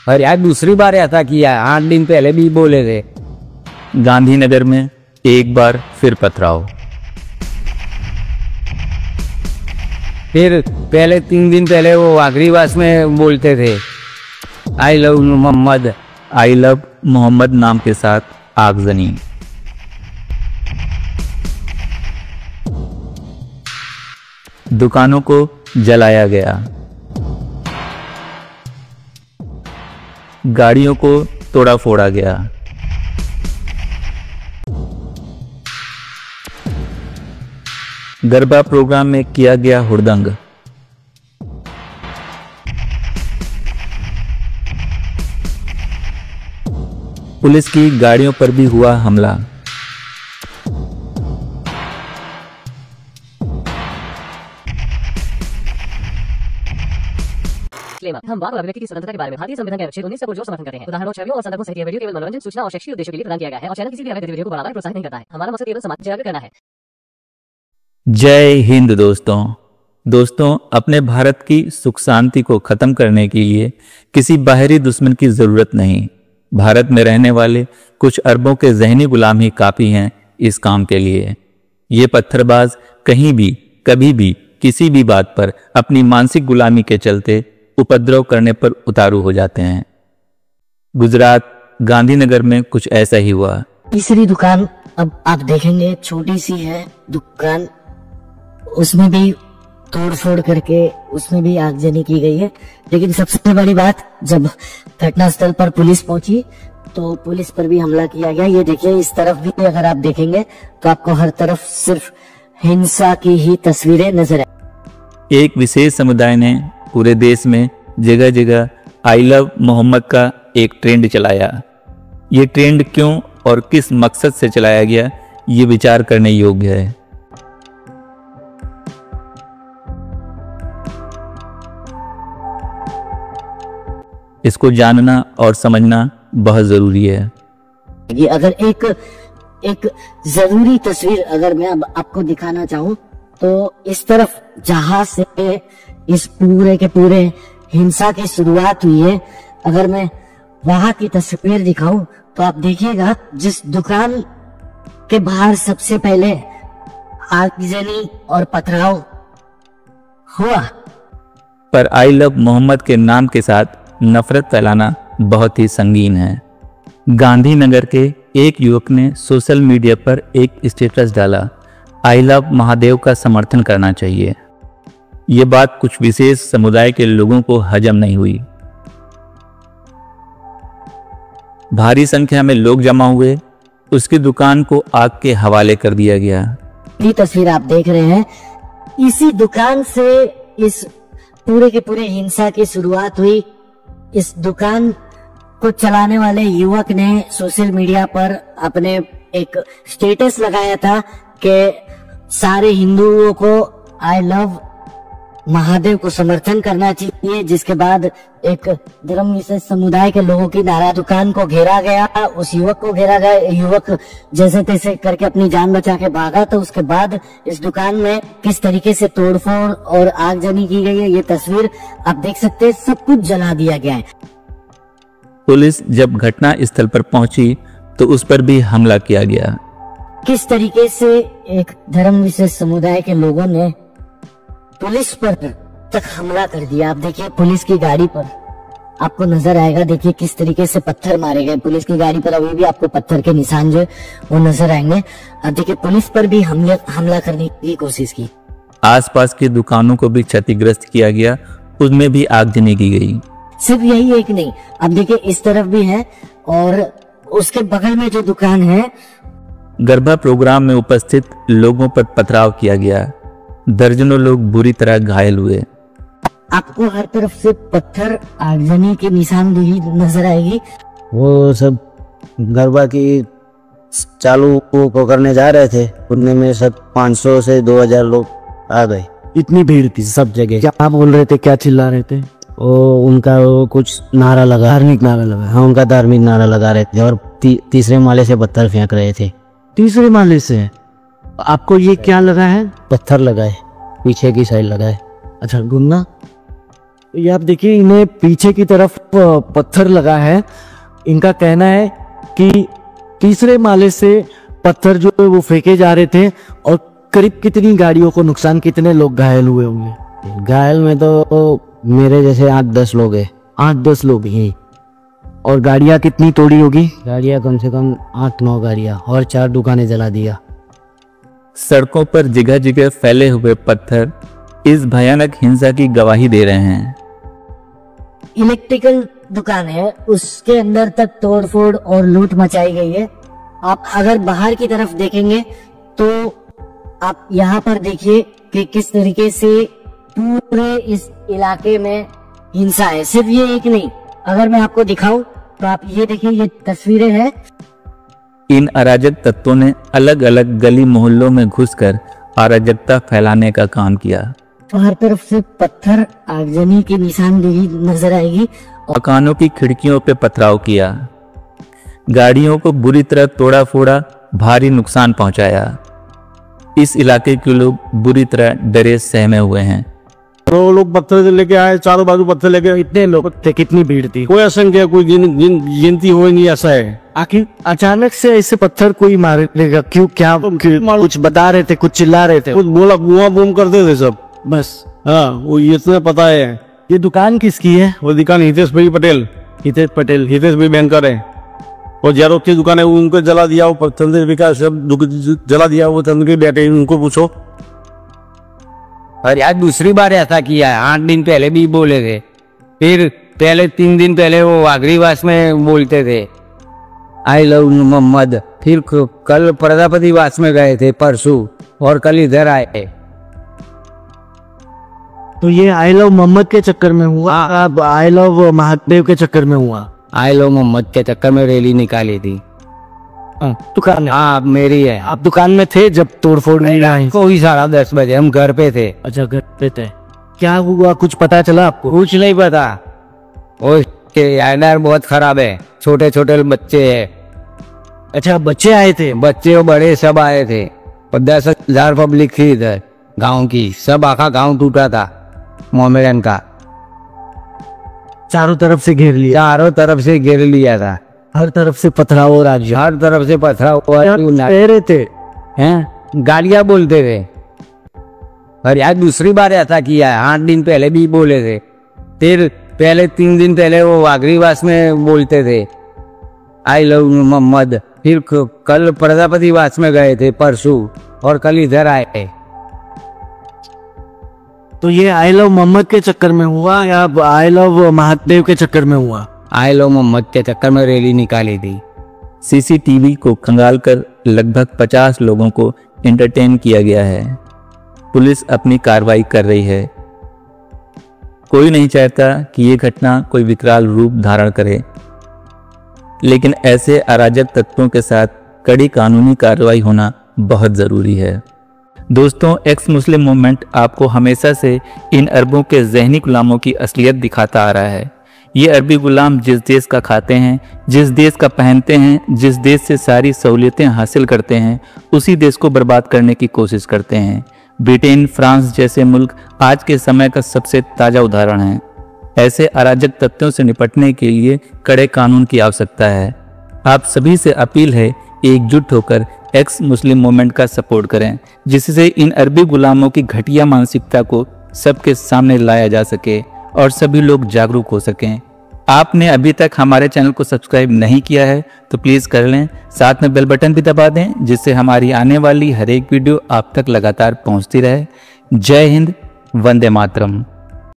और यार दूसरी बार ऐसा किया, 8 दिन पहले भी बोले थे। गांधीनगर में एक बार फिर पथराव। फिर पहले 3 दिन पहले वो आगरीवास में बोलते थे I love Mohammad. I love Mohammad नाम के साथ आगजनी। दुकानों को जलाया गया, गाड़ियों को तोड़ा फोड़ा गया। गरबा प्रोग्राम में किया गया हुड़दंग। पुलिस की गाड़ियों पर भी हुआ हमला। हम बात अभिव्यक्ति की स्वतंत्रता के बारे में भारतीय संविधान के अनुच्छेद 19 से पुरजोर समर्थन करते हैं। उदाहरणों, छवियों और संदर्भों सहित यह वीडियो केवल मनोरंजन, सूचना और शैक्षिक उद्देश्यों के लिए प्रदान किया गया है और चैनल किसी भी अवैध गतिविधियों को बढ़ावा या प्रोत्साहित नहीं करता है। हमारा मकसद केवल समाज जागरूक करना है। जय हिंद दोस्तों, अपने भारत की सुख शांति को खत्म करने के लिए किसी बाहरी दुश्मन की जरूरत नहीं। भारत में रहने वाले कुछ अरबों के ज़हनी गुलाम ही काफी हैं इस काम के लिए। ये पत्थरबाज कहीं भी कभी भी किसी भी बात पर अपनी मानसिक गुलामी के चलते उपद्रव करने पर उतारू हो जाते हैं। गुजरात गांधीनगर में कुछ ऐसा ही हुआ। तीसरी दुकान अब आप देखेंगे छोटी सी है दुकान, उसमें भी तोड़फोड़ करके उसमें भी आगजनी की गई है। लेकिन सबसे बड़ी बात, जब घटनास्थल पर पुलिस पहुंची तो पुलिस पर भी हमला किया गया। ये देखिए, इस तरफ भी अगर आप देखेंगे तो आपको हर तरफ सिर्फ हिंसा की ही तस्वीरें नजर आए। एक विशेष समुदाय ने पूरे देश में जगह जगह आई लव मोहम्मद का एक ट्रेंड चलाया। ये ट्रेंड क्यों और किस मकसद से चलाया गया, ये विचार करने योग्य है। इसको जानना और समझना बहुत जरूरी है। ये अगर एक जरूरी तस्वीर अगर मैं अब आपको दिखाना चाहूं तो इस तरफ जहां से इस पूरे के पूरे हिंसा की शुरुआत हुई है, अगर मैं वहां की तस्वीर दिखाऊं तो आप देखिएगा, जिस दुकान के बाहर सबसे पहले आगजनी और पथराव हुआ। पर आई लव मोहम्मद के नाम के साथ नफरत फैलाना बहुत ही संगीन है। गांधीनगर के एक युवक ने सोशल मीडिया पर एक स्टेटस डाला, आई लव महादेव का समर्थन करना चाहिए। ये बात कुछ विशेष समुदाय के लोगों को हजम नहीं हुई। भारी संख्या में लोग जमा हुए, उसकी दुकान को आग के हवाले कर दिया गया। ये तस्वीर आप देख रहे हैं, इसी दुकान से इस पूरे के पूरे हिंसा की शुरुआत हुई। इस दुकान को चलाने वाले युवक ने सोशल मीडिया पर अपने एक स्टेटस लगाया था कि सारे हिंदुओं को आई लव महादेव को समर्थन करना चाहिए, जिसके बाद एक धर्म विशेष समुदाय के लोगों की नारा दुकान को घेरा गया, उस युवक को घेरा गया। युवक जैसे तैसे करके अपनी जान बचा के भागा। तो उसके बाद इस दुकान में किस तरीके से तोड़फोड़ और आगजनी की गई है, ये तस्वीर आप देख सकते हैं। सब कुछ जला दिया गया है। पुलिस जब घटना स्थल पर पहुंची तो उस पर भी हमला किया गया। किस तरीके से एक धर्म विशेष समुदाय के लोगों ने पुलिस पर तक हमला कर दिया। आप देखिए, पुलिस की गाड़ी पर आपको नजर आएगा, देखिए किस तरीके से पत्थर मारे गए। पुलिस की गाड़ी पर अभी भी आपको पत्थर के निशान जो वो नजर आएंगे। अब देखिए, पुलिस पर भी हमला करने की कोशिश की। आसपास की दुकानों को भी क्षतिग्रस्त किया गया, उसमें भी आगजनी की गई। सिर्फ यही एक नहीं, अब देखिए इस तरफ भी है और उसके बगल में जो दुकान है। गरबा प्रोग्राम में उपस्थित लोगों पर पथराव किया गया, दर्जनों लोग बुरी तरह घायल हुए। आपको हर तरफ से पत्थर आगजनी की निशानदेही नजर आएगी। वो सब गरबा की चालू को करने जा रहे थे, उनमें में सब 500 से 2000 लोग आ गए। इतनी भीड़ थी सब जगह। क्या बोल रहे थे, क्या चिल्ला रहे थे? उनका कुछ नारा लगा, धार्मिक नारा लगा। हाँ, उनका धार्मिक नारा लगा रहे थे और तीसरे माले से पत्थर फेंक रहे थे। तीसरे माले से? आपको ये क्या लगा है? पत्थर लगाए, पीछे की साइड लगाए। अच्छा, गुन्ना ये आप देखिए, इन्हें पीछे की तरफ पत्थर लगा है। इनका कहना है कि तीसरे माले से पत्थर जो है वो फेंके जा रहे थे और करीब कितनी गाड़ियों को नुकसान, कितने लोग घायल हुए होंगे? घायल में तो मेरे जैसे 8-10 लोग हैं। 8-10 लोग हैं। और गाड़ियां कितनी तोड़ी होगी? गाड़ियाँ कम से कम 8-9 गाड़ियाँ और 4 दुकानें जला दिया। सड़कों पर जगह जगह फैले हुए पत्थर इस भयानक हिंसा की गवाही दे रहे हैं। इलेक्ट्रिकल दुकान है, उसके अंदर तक तोड़फोड़ और लूट मचाई गई है। आप अगर बाहर की तरफ देखेंगे तो आप यहाँ पर देखिए कि किस तरीके से पूरे इस इलाके में हिंसा है। सिर्फ ये एक नहीं, अगर मैं आपको दिखाऊं तो आप ये देखिए, ये तस्वीरें हैं। इन अराजक तत्वों ने अलग अलग गली मोहल्लों में घुसकर अराजकता फैलाने का काम किया। हर तरफ से पत्थर, आगजनी की निशानदेही नजर आएगी। मकानों की खिड़कियों पे पथराव किया, गाड़ियों को बुरी तरह तोड़ा फोड़ा, भारी नुकसान पहुंचाया। इस इलाके के लोग बुरी तरह डरे सहमे हुए हैं। वो लोग पत्थर लेके आए, चारों बाजू पत्थर लेके। इतने लोग थे, कितनी भीड़ थी? कोई असंख्य, कोई गिनती हो नहीं, ऐसा है। आखिर अचानक से ऐसे पत्थर कोई मारेगा क्यों? क्या कुछ बता रहे थे, कुछ चिल्ला रहे थे? कुछ बोला, बुआ बूम करते थे सब बस। हाँ, वो इतना पता है। ये दुकान किसकी है? वो दुकान हितेश भाई पटेल, हितेश पटेल। हितेश भाई बैंकर है। और जेरोक्स की दुकान है, उनको जला दिया। वो चंद्र विकास सब जला दिया। वो चंद्र के बेटे, उनको पूछो। और यार दूसरी बार ऐसा किया है। 8 दिन पहले भी बोले थे, फिर पहले 3 दिन पहले वो वागरीवास में बोलते थे आई लव मोहम्मद, फिर कल प्रजापतिवास में गए थे परसों, और कल इधर आए। तो ये आई लव मोहम्मद के चक्कर में हुआ, अब आई लव महादेव के चक्कर में हुआ? आई लव मोहम्मद के चक्कर में रैली निकाली थी। दुकान? हाँ, मेरी है। आप दुकान में थे जब तोड़फोड़ नहीं रहा? कोई 10:30 बजे हम घर पे थे। अच्छा, घर पे थे। क्या हुआ, कुछ पता चला आपको? कुछ नहीं पता। ओ यार बहुत खराब है, छोटे छोटे बच्चे हैं। अच्छा, बच्चे आए थे? बच्चे और बड़े सब आए थे। 10,000 पब्लिक थी इधर गांव की। सब आखा गांव टूटा था मोहम्मदन का। चारों तरफ से घेर लिया? चारों तरफ से घेर लिया था। हर तरफ से पथराव हो रहा? हर तरफ से पथराव कह रहे थे हैं, गालियां बोलते थे। और यार दूसरी बार ऐसा किया है। 8 दिन पहले भी बोले थे, फिर पहले 3 दिन पहले वो वागरीवास में बोलते थे आई लव मोहम्मद, फिर कल प्रजापतिवास में गए थे परसों, और कल इधर आए। तो ये आई लव मोहम्मद के चक्कर में हुआ या आई लव महादेव के चक्कर में हुआ? आई लव मोहम्मद के चक्कर में रैली निकाली थी। सीसीटीवी को खंगालकर लगभग 50 लोगों को एंटरटेन किया गया है। पुलिस अपनी कार्रवाई कर रही है। कोई नहीं चाहता कि ये घटना कोई विकराल रूप धारण करे, लेकिन ऐसे अराजक तत्वों के साथ कड़ी कानूनी कार्रवाई होना बहुत जरूरी है। दोस्तों, एक्स मुस्लिम मूवमेंट आपको हमेशा से इन अरबों के जहनी गुलामों की असलियत दिखाता आ रहा है। ये अरबी गुलाम जिस देश का खाते हैं, जिस देश का पहनते हैं, जिस देश से सारी सहूलियतें हासिल करते हैं, उसी देश को बर्बाद करने की कोशिश करते हैं। ब्रिटेन, फ्रांस जैसे मुल्क आज के समय का सबसे ताज़ा उदाहरण हैं। ऐसे अराजक तत्वों से निपटने के लिए कड़े कानून की आवश्यकता है। आप सभी से अपील है, एकजुट होकर एक्स मुस्लिम मूवमेंट का सपोर्ट करें, जिससे इन अरबी गुलामों की घटिया मानसिकता को सबके सामने लाया जा सके और सभी लोग जागरूक हो सकें। आपने अभी तक हमारे चैनल को सब्सक्राइब नहीं किया है तो प्लीज़ कर लें, साथ में बेल बटन भी दबा दें, जिससे हमारी आने वाली हर एक वीडियो आप तक लगातार पहुंचती रहे। जय हिंद, वंदे मातरम।